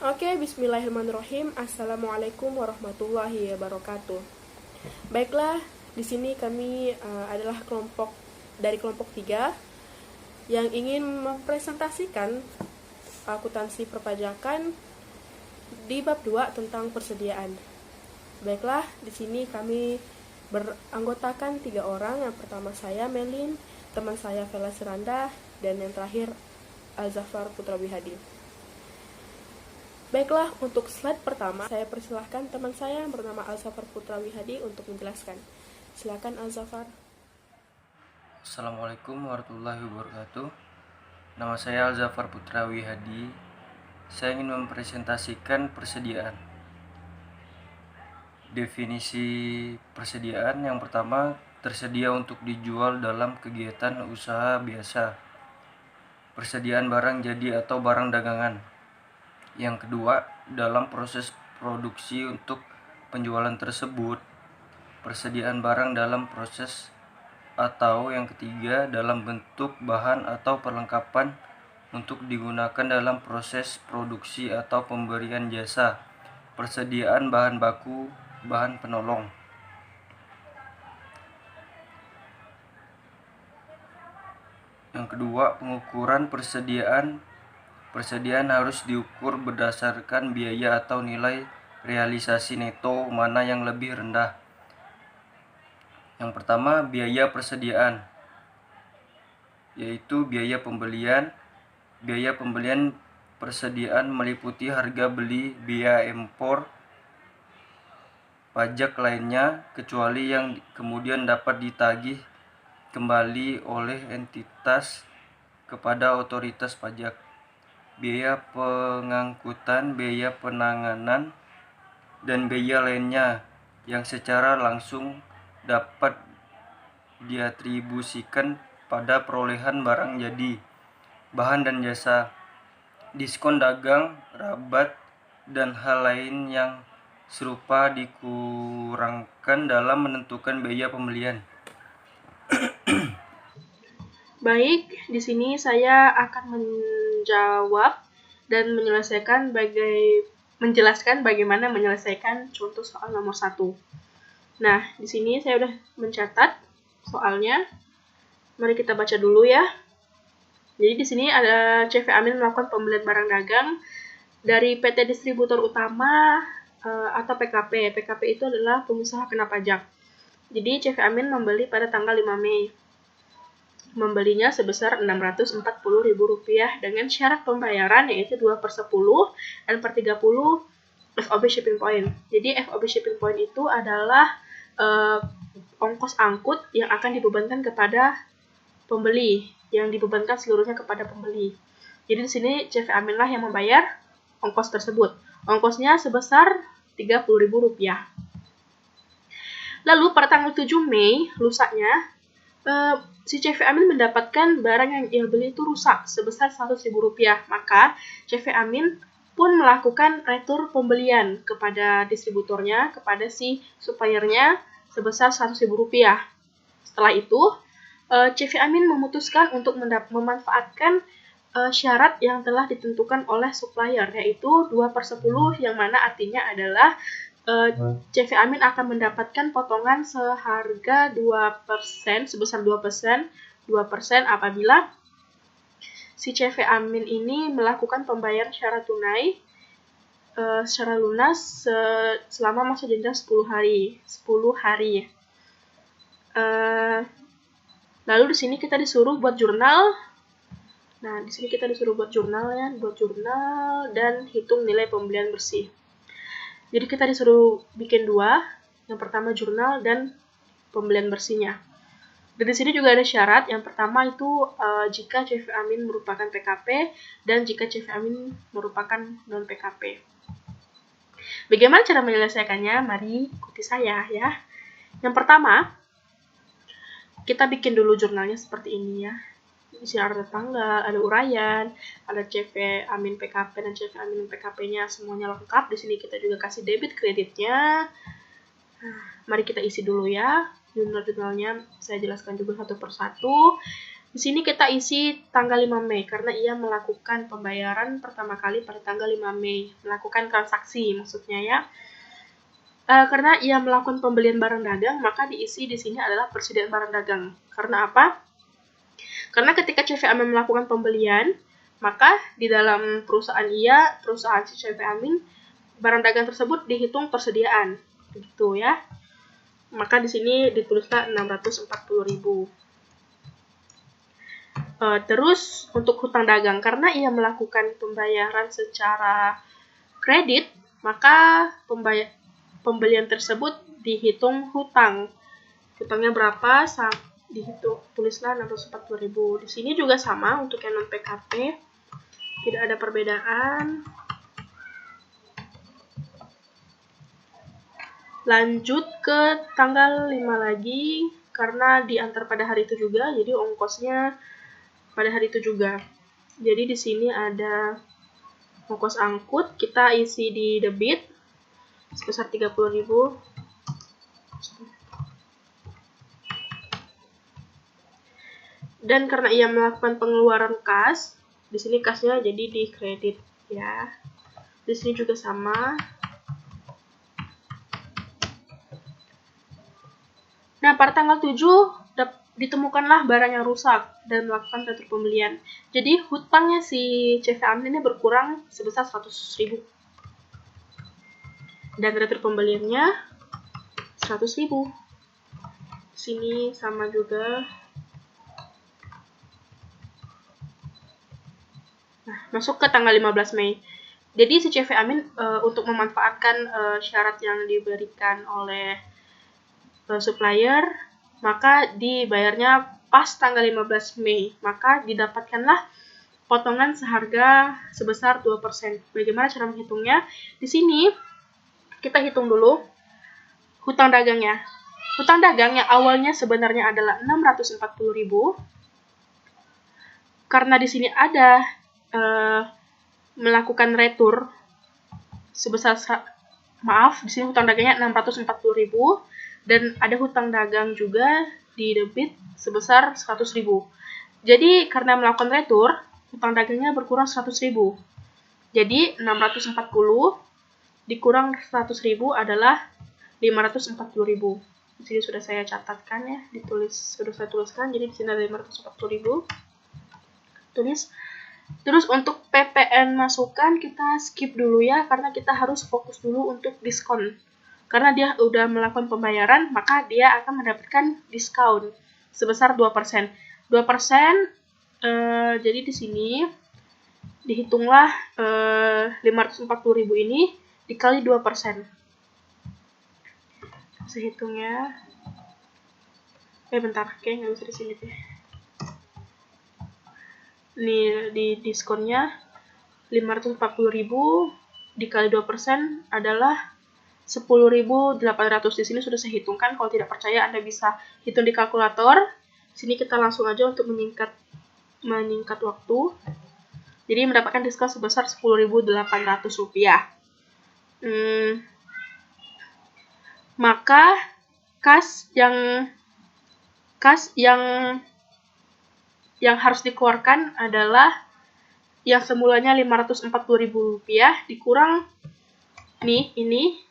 Oke, bismillahirrahmanirrahim. Assalamualaikum warahmatullahi wabarakatuh. Baiklah, di sini kami adalah kelompok 3 yang ingin mempresentasikan akuntansi perpajakan di bab 2 tentang persediaan. Baiklah, di sini kami beranggotakan 3 orang. Yang pertama saya Melin, teman saya Vela Siranda, dan yang terakhir Al-Zafar Putra Wihadi. Baiklah, untuk slide pertama saya persilahkan teman saya yang bernama Al-Zafar Putra Wihadi untuk menjelaskan. Silakan Al-Zafar. Assalamualaikum warahmatullahi wabarakatuh. Nama saya Al-Zafar Putra Wihadi. Saya ingin mempresentasikan persediaan. Definisi persediaan yang pertama, tersedia untuk dijual dalam kegiatan usaha biasa. Persediaan barang jadi atau barang dagangan. Yang kedua, dalam proses produksi untuk penjualan tersebut. Persediaan barang dalam proses, atau yang ketiga, dalam bentuk bahan atau perlengkapan untuk digunakan dalam proses produksi atau pemberian jasa. Persediaan bahan baku, bahan penolong. Yang kedua, pengukuran persediaan. Persediaan harus diukur berdasarkan biaya atau nilai realisasi neto mana yang lebih rendah. Yang pertama, biaya persediaan, yaitu biaya pembelian. Biaya pembelian persediaan meliputi harga beli, biaya impor, pajak lainnya, kecuali yang kemudian dapat ditagih kembali oleh entitas kepada otoritas pajak. Biaya pengangkutan, biaya penanganan, dan biaya lainnya yang secara langsung dapat diatribusikan pada perolehan barang jadi, bahan dan jasa, diskon dagang, rabat, dan hal lain yang serupa dikurangkan dalam menentukan biaya pembelian. Baik, di sini saya akan menjawab dan menjelaskan bagaimana menyelesaikan contoh soal nomor 1. Nah, di sini saya sudah mencatat soalnya. Mari kita baca dulu ya. Jadi di sini ada CV Amin melakukan pembelian barang dagang dari PT Distributor Utama atau PKP. PKP itu adalah pengusaha kena pajak. Jadi CV Amin membeli pada tanggal 5 Mei. Membelinya sebesar Rp640.000 dengan syarat pembayaran yaitu 2/10 dan per 30 FOB shipping point. Jadi FOB shipping point itu adalah ongkos angkut yang akan dibebankan kepada pembeli, yang dibebankan seluruhnya kepada pembeli. Jadi di sini CV Amin lah yang membayar ongkos tersebut. Ongkosnya sebesar Rp30.000. Lalu pada tanggal 7 Mei, lusanya, si CV Amin mendapatkan barang yang ia beli itu rusak sebesar Rp100.000. Maka CV Amin pun melakukan retur pembelian kepada distributornya, kepada si suppliernya sebesar Rp100.000. Setelah itu, CV Amin memutuskan untuk memanfaatkan syarat yang telah ditentukan oleh supplier, yaitu 2/10, yang mana artinya adalah CV Amin akan mendapatkan potongan seharga 2%, sebesar 2% apabila si CV Amin ini melakukan pembayaran secara tunai, secara lunas selama masa jeda 10 hari. Lalu di sini kita disuruh buat jurnal. Nah, di sini kita disuruh buat jurnal ya, dan hitung nilai pembelian bersih. Jadi kita disuruh bikin 2, yang pertama jurnal dan pembelian bersihnya. Dan di sini juga ada syarat. Yang pertama itu jika CV Amin merupakan PKP dan jika CV Amin merupakan non PKP. Bagaimana cara menyelesaikannya? Mari ikuti saya ya. Yang pertama, kita bikin dulu jurnalnya seperti ini ya. Di sini ada tanggal, ada uraian, ada CV Amin PKP dan CV Amin PKP-nya semuanya lengkap. Di sini kita juga kasih debit kreditnya. Nah, mari kita isi dulu ya jurnal-jurnalnya. Saya jelaskan juga satu persatu. Di sini kita isi tanggal 5 Mei karena ia melakukan pembayaran pertama kali pada tanggal 5 Mei, melakukan transaksi maksudnya ya. Karena ia melakukan pembelian barang dagang, maka diisi di sini adalah persediaan barang dagang. Karena apa? Karena ketika CV Amin melakukan pembelian, maka di dalam perusahaan si CV Amin, barang dagang tersebut dihitung persediaan, gitu ya. Maka di sini dituliskan 640.000. Terus untuk hutang dagang, karena ia melakukan pembayaran secara kredit, maka pembelian tersebut dihitung hutang. Hutangnya berapa? Dihitung, tulislah 640.000. Di sini juga sama untuk yang non PKP, tidak ada perbedaan. Lanjut ke tanggal 5 lagi, karena diantar pada hari itu juga, jadi ongkosnya pada hari itu juga. Jadi di sini ada ongkos angkut, kita isi di debit sebesar 30.000. Dan karena ia melakukan pengeluaran kas, di sini kasnya jadi di kredit ya. Di sini juga sama. Nah, pada tanggal 7 ditemukanlah barang yang rusak dan melakukan retur pembelian. Jadi hutangnya si CV Amin ini berkurang sebesar 100.000. Dan retur pembeliannya 100.000. Sini sama juga. Nah, masuk ke tanggal 15 Mei. Jadi si CV Amin untuk memanfaatkan syarat yang diberikan oleh supplier, maka dibayarnya pas tanggal 15 Mei. Maka didapatkanlah potongan seharga sebesar 2%. Bagaimana cara menghitungnya? Di sini kita hitung dulu hutang dagangnya. Hutang dagang yang awalnya sebenarnya adalah 640.000. Karena di sini ada melakukan retur sebesar di sini hutang dagangnya 640.000 dan ada hutang dagang juga di debit sebesar 100.000. Jadi karena melakukan retur, hutang dagangnya berkurang 100.000. Jadi 640 dikurang 100.000 adalah 540.000. Di sini sudah saya catatkan ya, sudah saya tuliskan. Jadi di sini ada 540.000. Tulis. Terus untuk PPN masukan kita skip dulu ya, karena kita harus fokus dulu untuk diskon. Karena dia udah melakukan pembayaran, maka dia akan mendapatkan diskon sebesar 2%. 2%, jadi di sini dihitunglah 540.000 ini dikali 2%. Saya hitungnya. Bentar, kayak nggak bisa di sini deh. Nih di diskonnya 540.000 dikali 2% adalah 10.800. Di sini sudah saya hitungkan. Kalau tidak percaya Anda bisa hitung di kalkulator. Sini kita langsung aja untuk menyingkat waktu. Jadi mendapatkan diskon sebesar 10.800 rupiah. Maka kas yang harus dikeluarkan adalah yang semulanya 540.000 rupiah dikurang ini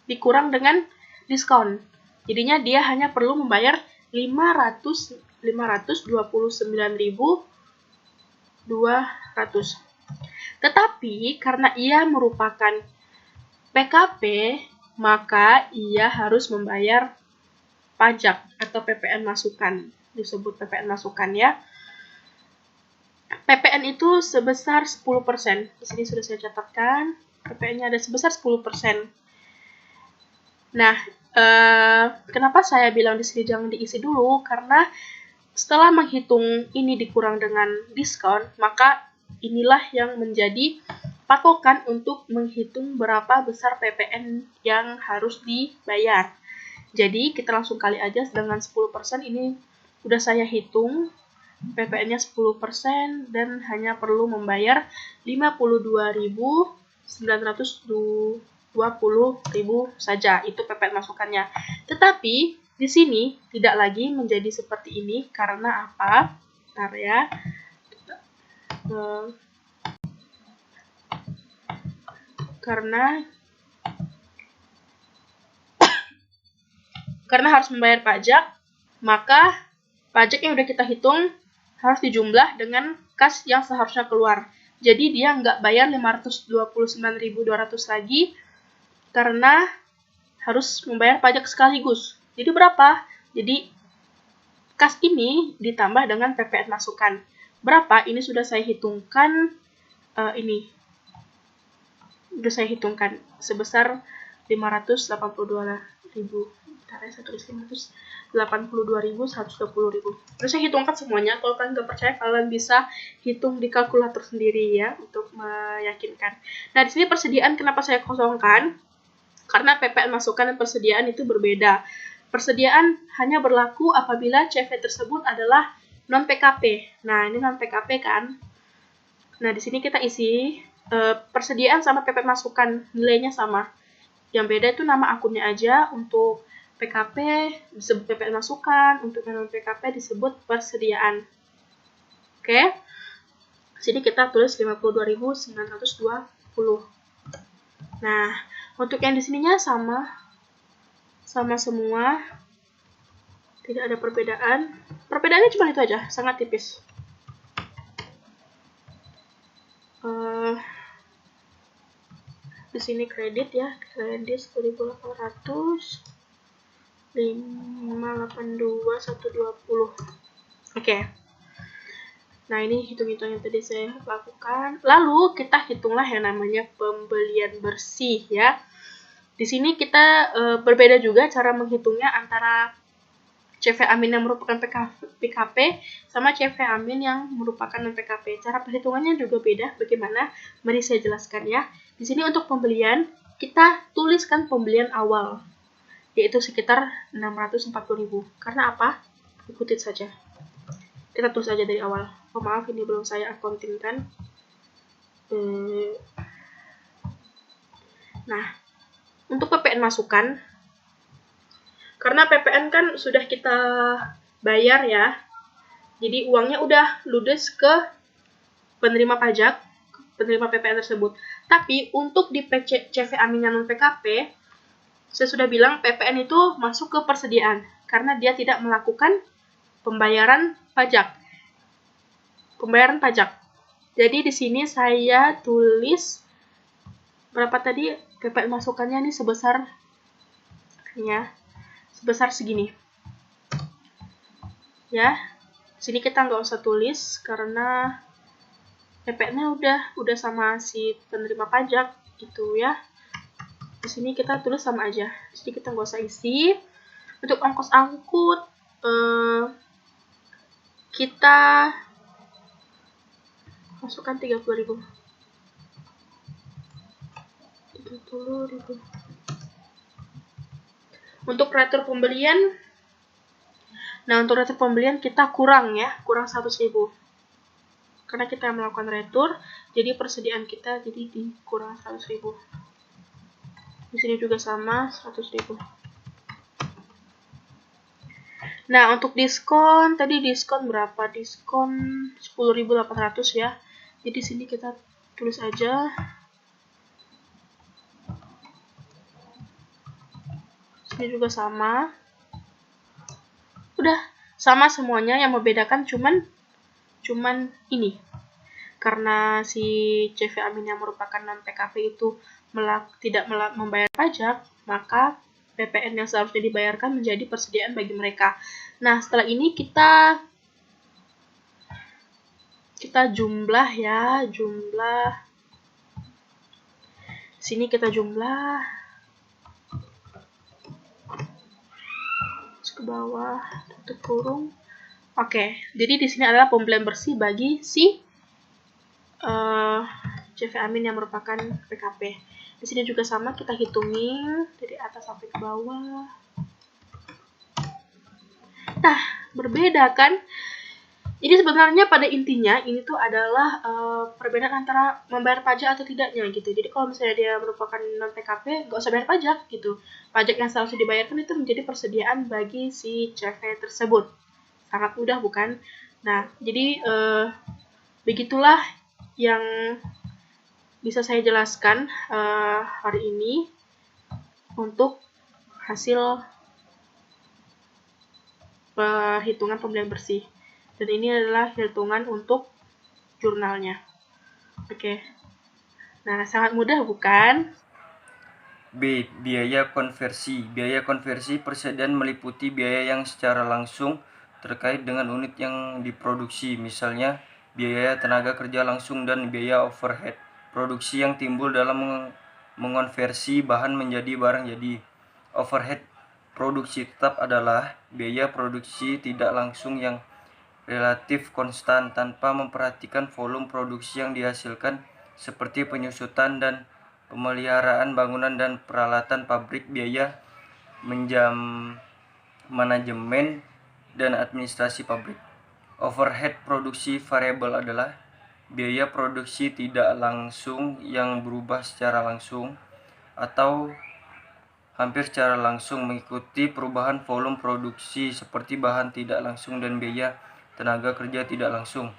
dikurang dengan diskon. Jadinya dia hanya perlu membayar 529.200. Tetapi karena ia merupakan PKP, maka ia harus membayar pajak atau PPN masukan. Disebut PPN masukan ya. PPN itu sebesar 10%. Di sini sudah saya catatkan. PPN-nya ada sebesar 10%. Nah, kenapa saya bilang di sini jangan diisi dulu? Karena setelah menghitung ini dikurang dengan diskon, maka inilah yang menjadi patokan untuk menghitung berapa besar PPN yang harus dibayar. Jadi, kita langsung kali aja dengan 10%. Ini udah saya hitung. PPN-nya 10% dan hanya perlu membayar 52.920.000 saja. Itu PPN masukannya. Tetapi di sini tidak lagi menjadi seperti ini karena apa? Bentar ya. Karena harus membayar pajak, maka pajak yang udah kita hitung harus dijumlah dengan kas yang seharusnya keluar. Jadi dia nggak bayar 529.200 lagi karena harus membayar pajak sekaligus. Jadi berapa? Jadi kas ini ditambah dengan PPN masukan. Berapa? Ini sudah saya hitungkan. Ini sudah saya hitungkan sebesar 582.000. Bentar ya, saya tulis 582.120.000. Terus saya hitungkan semuanya. Kalau kalian nggak percaya, kalian bisa hitung di kalkulator sendiri ya untuk meyakinkan. Nah, di sini persediaan kenapa saya kosongkan? Karena PPN masukan dan persediaan itu berbeda. Persediaan hanya berlaku apabila CV tersebut adalah non-PKP. Nah, ini non-PKP kan. Nah, di sini kita isi persediaan sama PPN masukan, nilainya sama. Yang beda itu nama akunnya aja. Untuk PKP disebut PPN masukan, untuk non-PKP disebut persediaan. Oke. Sini kita tulis 52.920. Nah, untuk yang di sininya sama semua, tidak ada perbedaan. Perbedaannya cuma itu aja, sangat tipis. Di sini kredit ya, kredit 1.800, 582.120. Oke. Nah, ini hitung-hitung yang tadi saya lakukan. Lalu kita hitunglah yang namanya pembelian bersih ya. Di sini kita berbeda juga cara menghitungnya antara CV Amin yang merupakan PKP sama CV Amin yang merupakan non-PKP. Cara perhitungannya juga beda. Bagaimana? Mari saya jelaskan ya. Di sini untuk pembelian, kita tuliskan pembelian awal, yaitu sekitar 640.000. Karena apa? Ikutin saja. Kita tulis aja dari awal. Oh maaf, ini belum saya accounting kan. Nah, untuk PPN masukan, karena PPN kan sudah kita bayar ya, jadi uangnya udah ludes ke penerima pajak, penerima PPN tersebut. Tapi untuk di CV Amin non PKP, saya sudah bilang PPN itu masuk ke persediaan karena dia tidak melakukan pembayaran pajak. Jadi di sini saya tulis berapa tadi PPN masukannya nih sebesar segini. Ya, sini kita nggak usah tulis karena PPN-nya udah sama si penerima pajak gitu ya. Di sini kita tulis sama aja, jadi kita nggak usah isi. Untuk ongkos angkut kita masukkan 30.000. Untuk retur pembelian, kita kurang 100.000. Karena kita melakukan retur, jadi persediaan kita jadi dikurang 100.000. Di sini juga sama 100.000. Nah, untuk diskon, tadi diskon berapa? Diskon 10.800 ya. Jadi di sini kita tulis aja. Sini juga sama. Udah sama semuanya, yang membedakan cuman ini. Karena si CV Amin yang merupakan non-PKP itu tidak membayar pajak, maka PPN yang seharusnya dibayarkan menjadi persediaan bagi mereka. Nah, setelah ini kita jumlah ya, sini kita jumlah terus ke bawah, tutup kurung. Oke, jadi di sini adalah pembelian bersih bagi si CV Amin yang merupakan PKP. Di sini juga sama, kita hitungin dari atas sampai ke bawah. Nah, berbeda kan? Jadi sebenarnya pada intinya ini tuh adalah perbedaan antara membayar pajak atau tidaknya gitu. Jadi kalau misalnya dia merupakan non PKP, nggak usah bayar pajak gitu. Pajak yang seharusnya dibayarkan itu menjadi persediaan bagi si CV tersebut. Sangat mudah bukan? Nah, jadi begitulah yang bisa saya jelaskan hari ini untuk hasil perhitungan pembelian bersih. Dan ini adalah hitungan untuk jurnalnya. Oke. Nah, sangat mudah bukan? B. Biaya konversi. Biaya konversi persediaan meliputi biaya yang secara langsung terkait dengan unit yang diproduksi, misalnya biaya tenaga kerja langsung dan biaya overhead produksi yang timbul dalam mengonversi bahan menjadi barang jadi. Overhead produksi tetap adalah biaya produksi tidak langsung yang relatif konstan tanpa memperhatikan volume produksi yang dihasilkan seperti penyusutan dan pemeliharaan bangunan dan peralatan pabrik, biaya manajemen dan administrasi pabrik. Overhead produksi variabel adalah biaya produksi tidak langsung yang berubah secara langsung atau hampir secara langsung mengikuti perubahan volume produksi seperti bahan tidak langsung dan biaya tenaga kerja tidak langsung.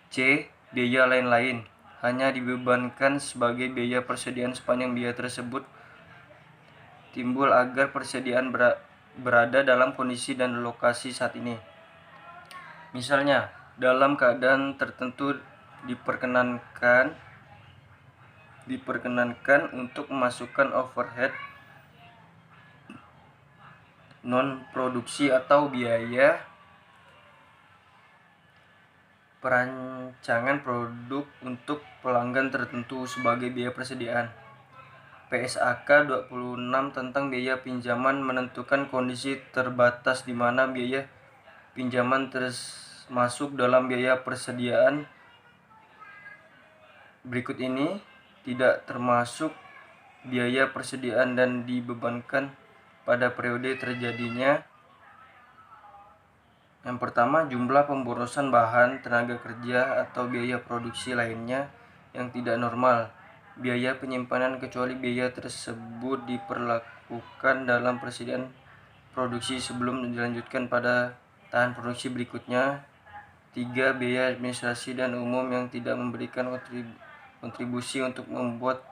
C. Biaya lain-lain hanya dibebankan sebagai biaya persediaan sepanjang biaya tersebut timbul agar persediaan berada dalam kondisi dan lokasi saat ini. Misalnya, dalam keadaan tertentu diperkenankan untuk memasukkan overhead non-produksi atau biaya perancangan produk untuk pelanggan tertentu sebagai biaya persediaan. PSAK 26 tentang biaya pinjaman menentukan kondisi terbatas di mana biaya pinjaman termasuk dalam biaya persediaan. Berikut ini tidak termasuk biaya persediaan dan dibebankan pada periode terjadinya. Yang pertama, jumlah pemborosan bahan, tenaga kerja, atau biaya produksi lainnya yang tidak normal. Biaya penyimpanan kecuali biaya tersebut diperlakukan dalam persediaan produksi sebelum dilanjutkan pada tahapan produksi berikutnya. 3. Biaya administrasi dan umum yang tidak memberikan kontribusi untuk membuat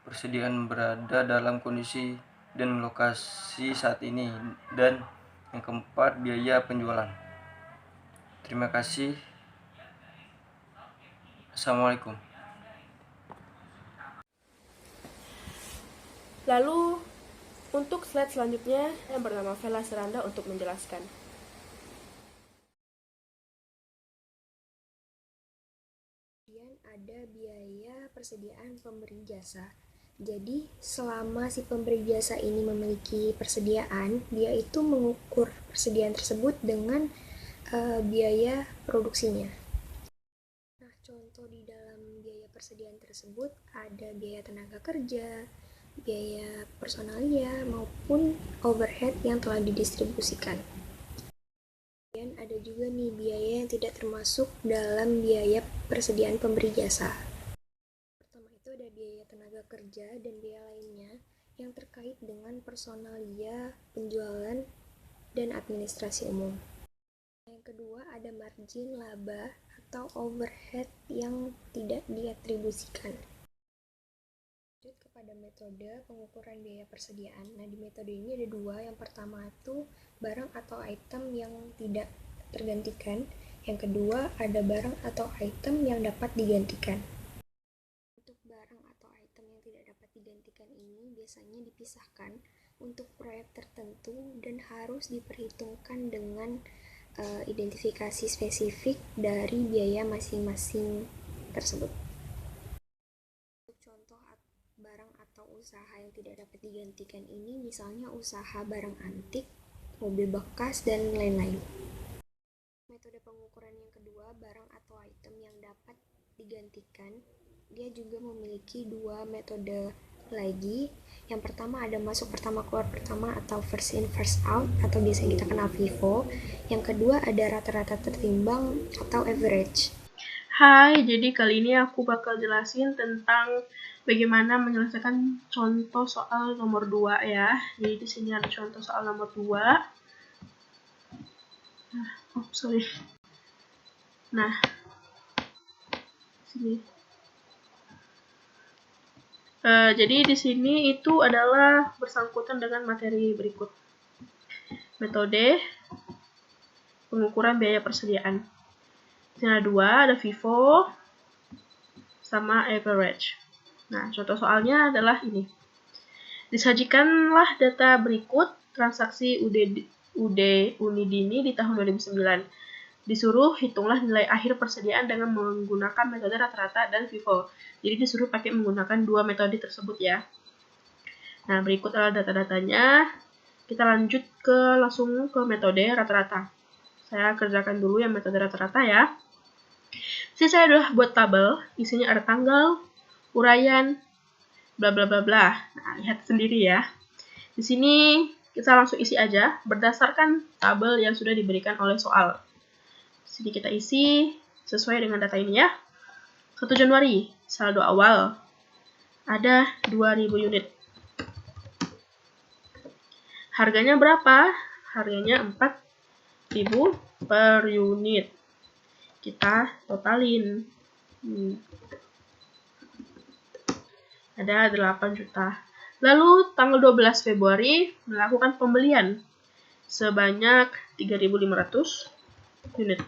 persediaan berada dalam kondisi dan lokasi saat ini. Dan yang keempat, biaya penjualan. Terima kasih. Assalamualaikum. Lalu untuk slide selanjutnya yang bernama Vela Seranda untuk menjelaskan. Kemudian ada biaya persediaan pemberi jasa. Jadi selama si pemberi jasa ini memiliki persediaan, dia itu mengukur persediaan tersebut dengan biaya produksinya. Nah, contoh di dalam biaya persediaan tersebut ada biaya tenaga kerja, biaya personalia, maupun overhead yang telah didistribusikan. Kemudian ada juga nih biaya yang tidak termasuk dalam biaya persediaan pemberi jasa. Pertama itu ada biaya tenaga kerja dan biaya lainnya yang terkait dengan personalia, penjualan, dan administrasi umum. Yang kedua ada margin laba atau overhead yang tidak diatribusikan. Lanjut kepada metode pengukuran biaya persediaan. Nah, di metode ini ada dua. Yang pertama itu barang atau item yang tidak tergantikan. Yang kedua ada barang atau item yang dapat digantikan. Untuk barang atau item yang tidak dapat digantikan ini biasanya dipisahkan untuk proyek tertentu dan harus diperhitungkan dengan identifikasi spesifik dari biaya masing-masing tersebut. Untuk contoh barang atau usaha yang tidak dapat digantikan ini misalnya usaha barang antik, mobil bekas, dan lain-lain. Metode pengukuran yang kedua, barang atau item yang dapat digantikan, dia juga memiliki dua metode lagi. Yang pertama ada masuk pertama keluar pertama atau first in first out atau biasa kita kenal FIFO. Yang kedua ada rata-rata tertimbang atau average. Hai, jadi kali ini aku bakal jelasin tentang bagaimana menyelesaikan contoh soal nomor 2 ya. Jadi di sini ada contoh soal nomor 2. Nah, sini. Jadi di sini itu adalah bersangkutan dengan materi berikut. Metode pengukuran biaya persediaan. Yang kedua ada FIFO sama average. Nah, contoh soalnya adalah ini. Disajikanlah data berikut transaksi UD Unidini di tahun 2009. Disuruh hitunglah nilai akhir persediaan dengan menggunakan metode rata-rata dan FIFO. Jadi disuruh pakai menggunakan dua metode tersebut ya. Nah, berikut adalah data-datanya. Kita lanjut langsung ke metode rata-rata. Saya kerjakan dulu yang metode rata-rata ya. Jadi saya udah buat tabel, isinya ada tanggal, uraian, bla bla bla bla. Nah, lihat sendiri ya. Di sini kita langsung isi aja berdasarkan tabel yang sudah diberikan oleh soal. Sini kita isi sesuai dengan data ini ya. 1 Januari, saldo awal ada 2000 unit. Harganya berapa? Harganya 4.000 per unit. Kita totalin. Ada 8 juta. Lalu tanggal 12 Februari melakukan pembelian sebanyak 3.500 unit.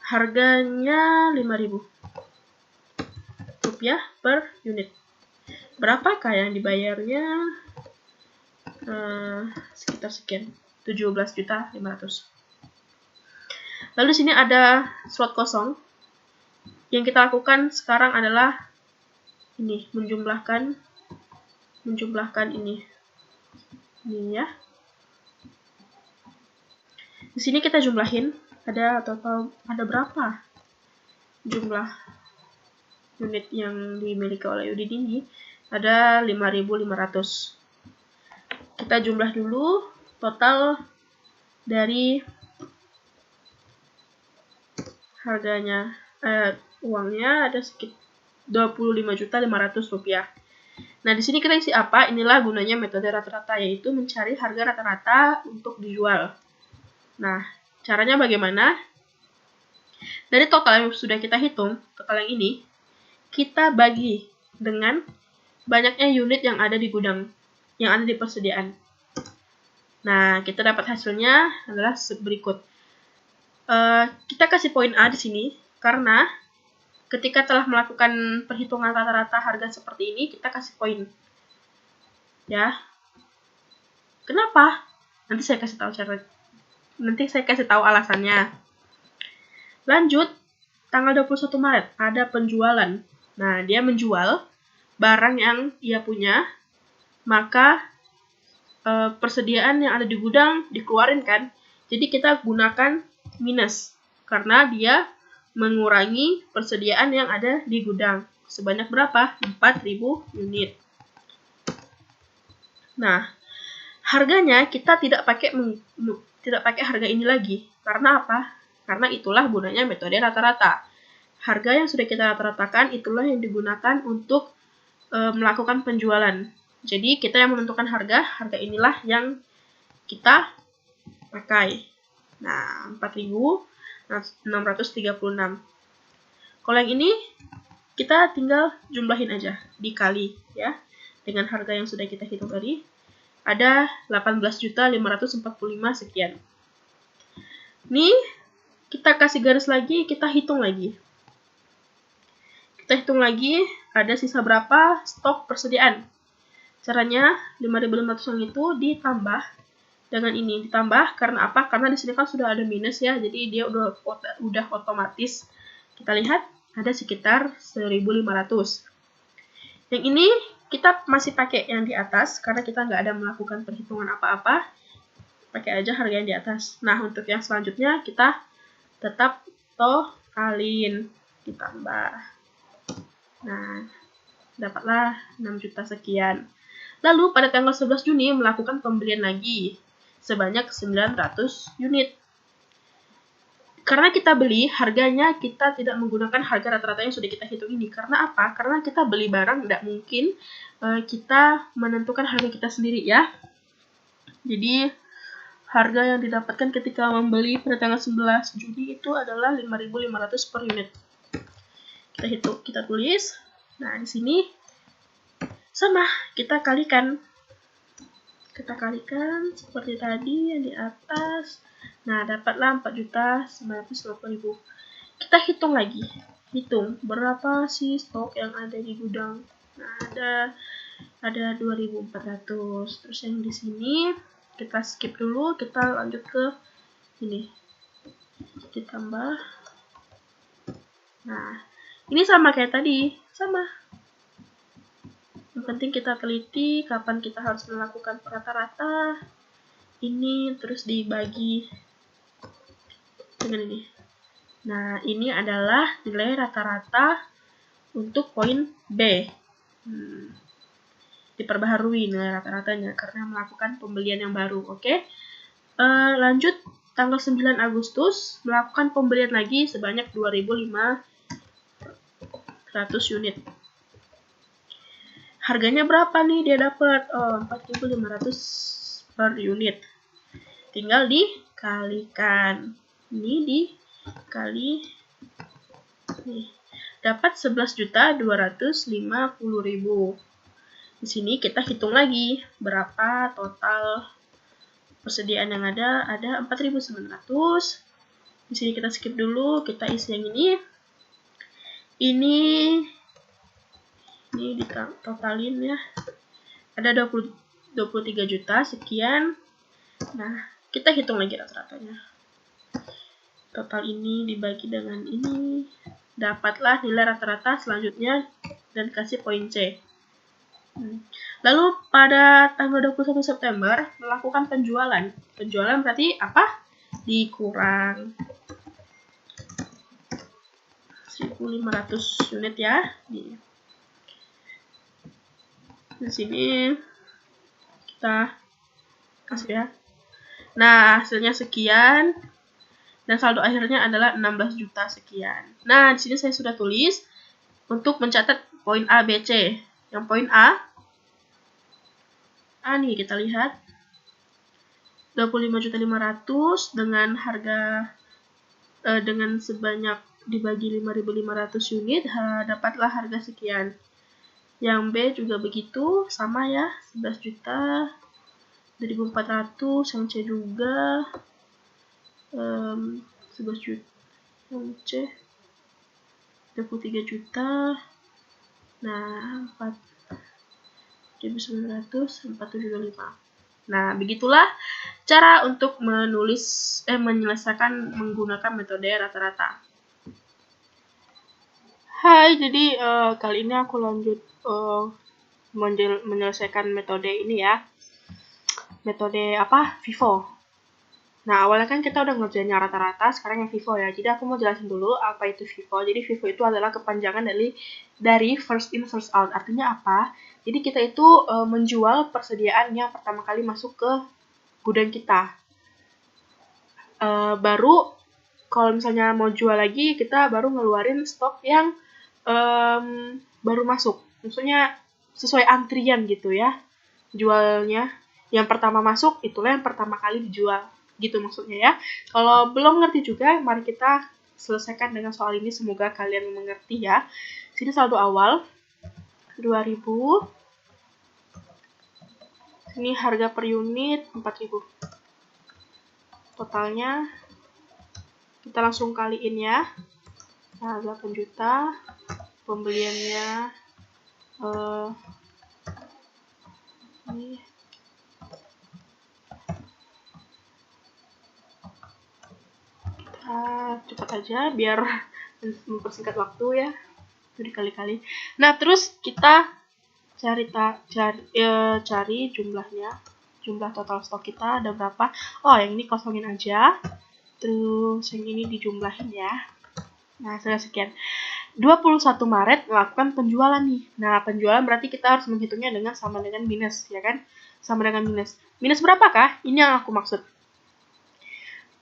Harganya 5.000 rupiah per unit. Berapakah yang dibayarnya? Sekitar sekian, 17.500. Lalu sini ada slot kosong. Yang kita lakukan sekarang adalah ini, menjumlahkan ini ya. Di sini kita jumlahin ada total, ada berapa jumlah unit yang dimiliki oleh Unidini. Ada 5.500. Kita jumlah dulu total dari harganya, uangnya ada sekitar 25.500 rupiah. Nah, di sini kita isi apa? Inilah gunanya metode rata-rata, yaitu mencari harga rata-rata untuk dijual. Nah, caranya bagaimana? Dari total yang sudah kita hitung, total yang ini, kita bagi dengan banyaknya unit yang ada di gudang, yang ada di persediaan. Nah, kita dapat hasilnya adalah berikut. Kita kasih poin A di sini, karena ketika telah melakukan perhitungan rata-rata harga seperti ini, kita kasih poin. Ya. Kenapa? Nanti saya kasih tahu alasannya. Lanjut, tanggal 21 Maret ada penjualan. Nah, dia menjual barang yang ia punya, maka persediaan yang ada di gudang dikeluarin kan. Jadi kita gunakan minus karena dia mengurangi persediaan yang ada di gudang. Sebanyak berapa? 4.000 unit. Nah, harganya kita tidak pakai harga ini lagi. Karena apa? Karena itulah gunanya metode rata-rata. Harga yang sudah kita rata-ratakan itulah yang digunakan untuk melakukan penjualan. Jadi kita yang menentukan harga inilah yang kita pakai. Nah, 4.636. Kalau yang ini kita tinggal jumlahin aja, dikali ya dengan harga yang sudah kita hitung tadi. Ada 18.545 sekian. Nih, kita kasih garis lagi, kita hitung lagi. Kita hitung lagi, ada sisa berapa stok persediaan. Caranya, 5.500 itu ditambah dengan ini. Ditambah karena apa? Karena di sini kan sudah ada minus ya, jadi dia udah otomatis. Kita lihat, ada sekitar 1.500. Yang ini, kita masih pakai yang di atas, karena kita nggak ada melakukan perhitungan apa-apa. Pakai aja harga yang di atas. Nah, untuk yang selanjutnya, kita tetap totalin, ditambah. Nah, dapatlah 6 juta sekian. Lalu pada tanggal 11 Juni melakukan pembelian lagi sebanyak 900 unit. Karena kita beli, harganya kita tidak menggunakan harga rata-rata yang sudah kita hitung ini. Karena apa? Karena kita beli barang, tidak mungkin kita menentukan harga kita sendiri ya. Jadi harga yang didapatkan ketika membeli pada tanggal 11 Juni itu adalah 5.500 per unit. Kita hitung, kita tulis. Nah, di sini sama, kita kalikan. Kita kalikan seperti tadi yang di atas. Nah, dapatlah 4.950.000. Kita hitung lagi. Hitung berapa sih stok yang ada di gudang. Nah, ada 2.400. Terus yang di sini kita skip dulu, kita lanjut ke ini. Ditambah. Nah, ini sama kayak tadi, sama. Yang penting kita teliti kapan kita harus melakukan rata-rata. Ini terus dibagi dengan ini. Nah, ini adalah nilai rata-rata untuk poin B. Diperbaharui nilai rata-ratanya karena melakukan pembelian yang baru. Oke. Lanjut tanggal 9 Agustus melakukan pembelian lagi sebanyak 2.500 unit. Harganya berapa nih dia dapat? 4.500 per unit. Tinggal dikalikan. Ini dikali nih. Dapat 11.250.000. Di sini kita hitung lagi berapa total persediaan yang ada. Ada 4.900. Di sini kita skip dulu, kita isi yang ini. Ini ditotalin ya. Ada 23 juta sekian. Nah, kita hitung lagi rata-ratanya. Total ini dibagi dengan ini. Dapatlah nilai rata-rata selanjutnya dan kasih poin C. Lalu pada tanggal 21 September melakukan penjualan. Penjualan berarti apa? Dikurang 1.500 unit ya. Di sini kita kasih ya. Nah, hasilnya sekian dan saldo akhirnya adalah 16 juta sekian. Nah, di sini saya sudah tulis untuk mencatat poin A, B, C. Yang poin A nih kita lihat 25.500 dengan harga dengan sebanyak dibagi 5.500 unit dapatlah harga sekian. Yang B juga begitu, sama ya, 11 juta 2.400. Yang C juga 11 juta. Yang C 23 juta. Nah, 4.900, 475. Nah, begitulah cara untuk menyelesaikan menggunakan metode rata-rata. Hai, jadi kali ini aku lanjut menyelesaikan metode ini ya. Metode apa? FIFO. Nah, awalnya kan kita udah ngerjainnya rata-rata, sekarang yang FIFO ya. Jadi aku mau jelasin dulu apa itu FIFO. Jadi FIFO itu adalah kepanjangan dari first in first out. Artinya apa? Jadi kita itu menjual persediaan yang pertama kali masuk ke gudang kita. Baru kalau misalnya mau jual lagi, kita baru ngeluarin stok yang baru masuk. Maksudnya sesuai antrian gitu ya. Jualnya yang pertama masuk, itulah yang pertama kali dijual. Gitu maksudnya ya. Kalau belum ngerti juga, mari kita selesaikan dengan soal ini. Semoga kalian mengerti ya. Sini saldo awal 2.000. Ini harga per unit 4.000. Totalnya kita langsung kaliin ya. Nah, 8 juta. Pembeliannya ini cepat aja biar mempersingkat waktu ya. Itu dikali-kali. Nah, terus kita cari jumlahnya. Jumlah total stok kita ada berapa? Oh, yang ini kosongin aja. Terus yang ini dijumlahin ya. Nah, sudah sekian. 21 Maret melakukan penjualan nih. Nah, penjualan berarti kita harus menghitungnya dengan sama dengan minus, ya kan? Sama dengan minus. Minus berapakah? Ini yang aku maksud.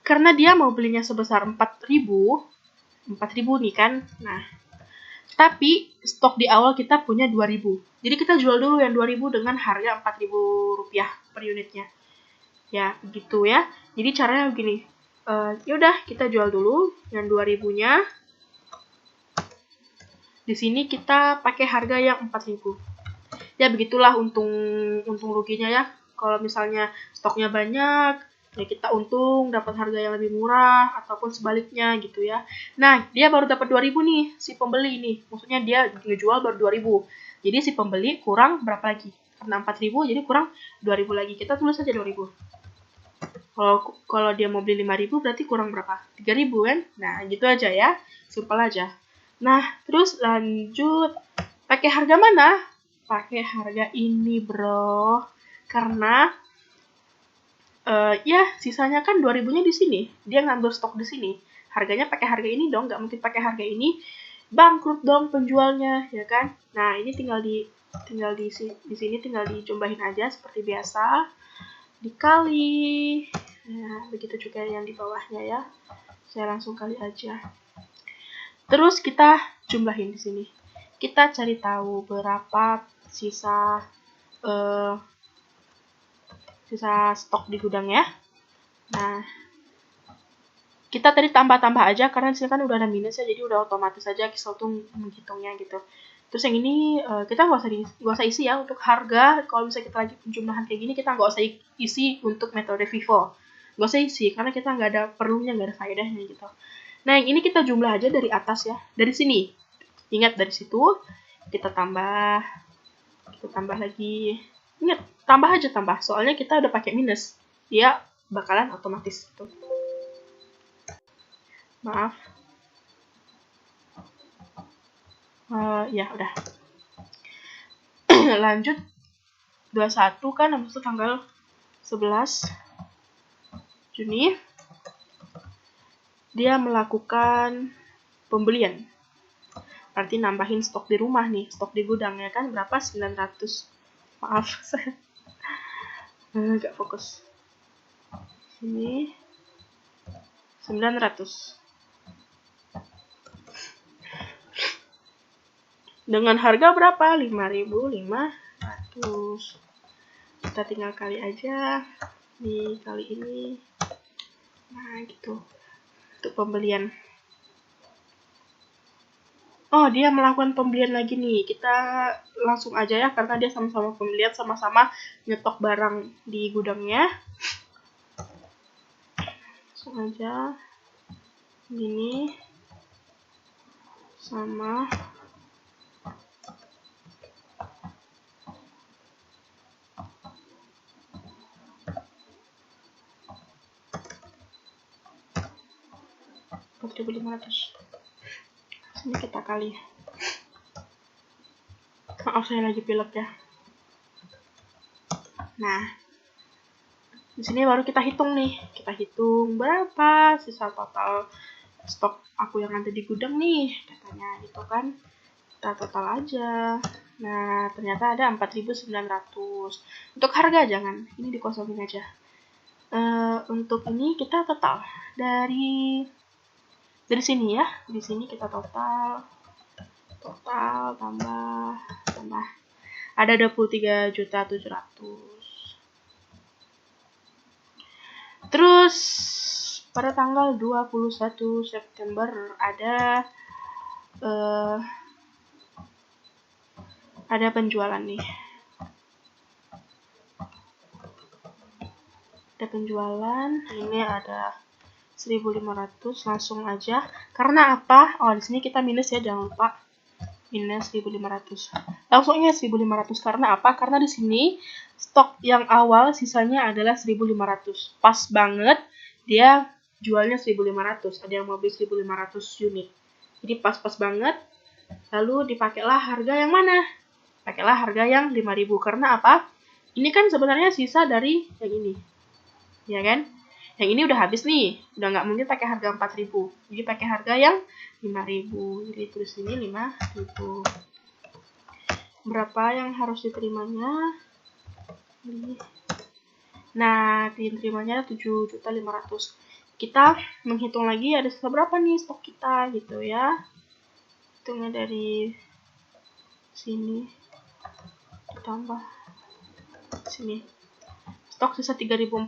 Karena dia mau belinya sebesar 4.000 nih kan. Nah, tapi stok di awal kita punya 2.000. Jadi kita jual dulu yang 2.000 dengan harga 4.000 rupiah per unitnya. Ya, begitu ya. Jadi caranya begini. Yaudah, kita jual dulu yang 2000-nya. Di sini kita pakai harga yang 4000. Ya begitulah untung ruginya ya. Kalau misalnya stoknya banyak, ya kita untung dapat harga yang lebih murah ataupun sebaliknya gitu ya. Nah, dia baru dapat 2000 nih si pembeli nih. Maksudnya dia ngejual baru 2000. Jadi si pembeli kurang berapa lagi? Karena 4000 jadi kurang 2000 lagi. Kita tulis aja 2000. Kalau dia mau beli 5000 berarti kurang berapa? 3000 kan? Nah, gitu aja ya. Simpel aja. Nah, terus lanjut pakai harga mana? Pakai harga ini, bro. Karena ya sisanya kan 2000-nya di sini. Dia ngambil stok di sini. Harganya pakai harga ini dong, nggak mungkin pakai harga ini. Bangkrut dong penjualnya, ya kan? Nah, ini tinggal di sini tinggal dijumlahin aja seperti biasa. Dikali. Nah, begitu juga yang di bawahnya ya. Saya langsung kali aja. Terus kita jumlahin di sini. Kita cari tahu berapa sisa stok di gudang ya. Nah, kita tadi tambah-tambah aja karena di sini kan udah ada minus ya, jadi udah otomatis aja Excel tuh menghitungnya gitu. Terus yang ini kita nggak usah isi ya untuk harga. Kalau misalnya kita lagi penjumlahan kayak gini, kita nggak usah isi untuk metode FIFO. Nggak usah isi karena kita nggak ada perlunya, nggak ada faedahnya gitu. Nah, yang ini kita jumlah aja dari atas ya, dari sini. Ingat dari situ kita tambah lagi. Ingat, tambah aja tambah. Soalnya kita udah pakai minus. Dia bakalan otomatis gitu. Maaf. Ya udah. Lanjut 21 kan habis itu tanggal 11 Juni dia melakukan pembelian. Berarti nambahin stok di rumah nih, stok di gudangnya kan berapa? 900. Maaf, saya nggak fokus. Ini 900. Dengan harga berapa? 5.500. Kita tinggal kali aja. Kali ini. Nah, gitu. Untuk pembelian. Oh, dia melakukan pembelian lagi nih. Kita langsung aja ya, karena dia sama-sama pembelian, sama-sama nyetok barang di gudangnya. Langsung aja. Gini. Sama. Ini kita kali. Maaf saya lagi pilek ya. Nah, di sini baru kita hitung nih. Kita hitung berapa sisa total stok aku yang ada di gudang nih, katanya gitu kan. Kita total aja. Nah, ternyata ada 4.900. Untuk harga jangan, ini dikosongin aja. Untuk ini kita total dari sini ya. Di sini kita total tambah ada 23.700.000. Terus pada tanggal 21 September ada penjualan nih. Ada penjualan, ini ada 1.500, langsung aja. Karena apa? Oh, di sini kita minus ya, jangan lupa. Minus 1.500. Langsungnya 1.500 karena apa? Karena di sini stok yang awal sisanya adalah 1.500. Pas banget dia jualnya 1.500. Ada yang mau beli 1.500 unit. Jadi pas-pas banget. Lalu dipakailah harga yang mana? Pakailah harga yang 5.000. Karena apa? Ini kan sebenarnya sisa dari yang ini. Ya kan? Yang ini udah habis nih. Udah nggak mungkin pakai harga 4.000. Jadi pakai harga yang 5.000. Jadi tulis ini 5.000. Berapa yang harus diterimanya? Nah, diterimanya 7.500.000. Kita menghitung lagi ada sisa berapa nih stok kita gitu ya. Hitungnya dari sini ditambah sini. stok sisa 3.400.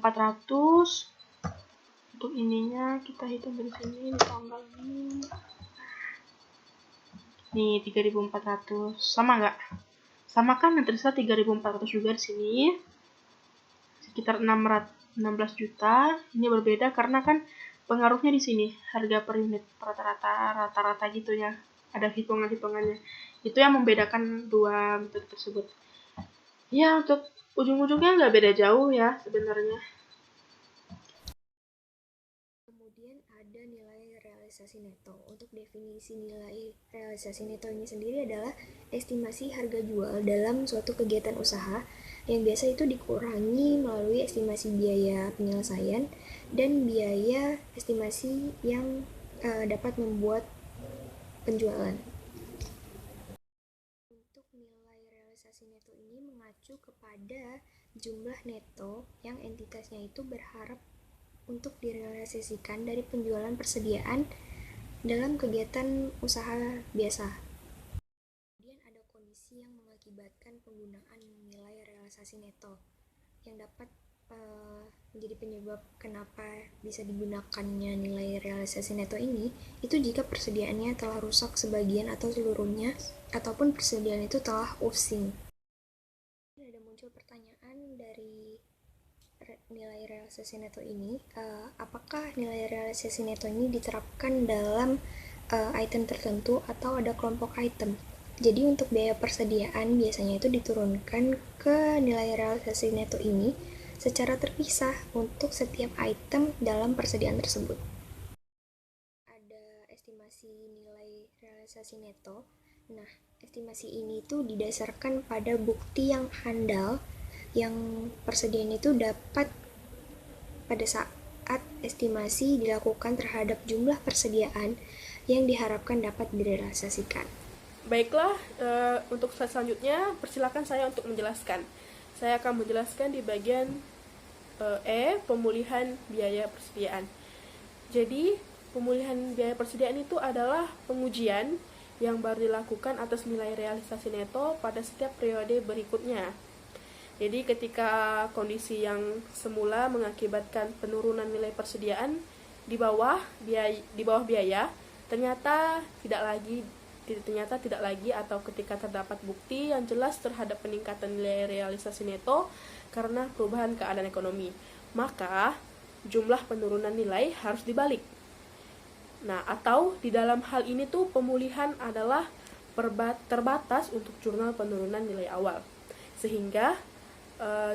Untuk ininya kita hitung dari sini, ditambah ini. Nih 3.400. Sama nggak? Sama kan, yang tersisa 3.400 juga di sini. Sekitar 16 juta. Ini berbeda karena kan pengaruhnya di sini, harga per unit rata-rata gitu ya. Ada hitungan-hitungannya. Itu yang membedakan dua metode tersebut. Ya, untuk ujung-ujungnya nggak beda jauh ya sebenarnya. Kemudian ada nilai realisasi neto. Untuk definisi nilai realisasi neto ini sendiri adalah estimasi harga jual dalam suatu kegiatan usaha yang biasa itu dikurangi melalui estimasi biaya penyelesaian dan biaya estimasi yang dapat membuat penjualan. Untuk nilai realisasi neto ini mengacu kepada jumlah neto yang entitasnya itu berharap untuk direalisasikan dari penjualan persediaan dalam kegiatan usaha biasa. Kemudian ada kondisi yang mengakibatkan penggunaan nilai realisasi neto yang dapat menjadi penyebab kenapa bisa digunakannya nilai realisasi neto ini, itu jika persediaannya telah rusak sebagian atau seluruhnya, ataupun persediaan itu telah using. Ada muncul pertanyaan dari nilai realisasi neto ini, apakah nilai realisasi neto ini diterapkan dalam item tertentu atau ada kelompok item. Jadi untuk biaya persediaan biasanya itu diturunkan ke nilai realisasi neto ini secara terpisah untuk setiap item dalam persediaan tersebut. Ada estimasi nilai realisasi neto. Nah, estimasi ini tuh didasarkan pada bukti yang handal yang persediaan itu dapat pada saat estimasi dilakukan terhadap jumlah persediaan yang diharapkan dapat direalisasikan. Baiklah, untuk slide selanjutnya persilakan saya untuk menjelaskan. Saya akan menjelaskan di bagian pemulihan biaya persediaan. Jadi, pemulihan biaya persediaan itu adalah pengujian yang baru dilakukan atas nilai realisasi neto pada setiap periode berikutnya. Jadi ketika kondisi yang semula mengakibatkan penurunan nilai persediaan di bawah biaya, ternyata tidak lagi atau ketika terdapat bukti yang jelas terhadap peningkatan nilai realisasi neto karena perubahan keadaan ekonomi, maka jumlah penurunan nilai harus dibalik. Nah, atau di dalam hal ini tuh pemulihan adalah terbatas untuk jurnal penurunan nilai awal, sehingga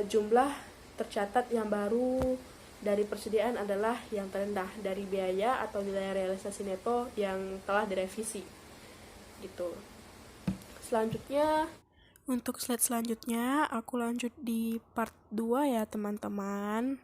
jumlah tercatat yang baru dari persediaan adalah yang terendah dari biaya atau nilai realisasi neto yang telah direvisi gitu. Selanjutnya, untuk slide selanjutnya aku lanjut di part 2 ya teman-teman.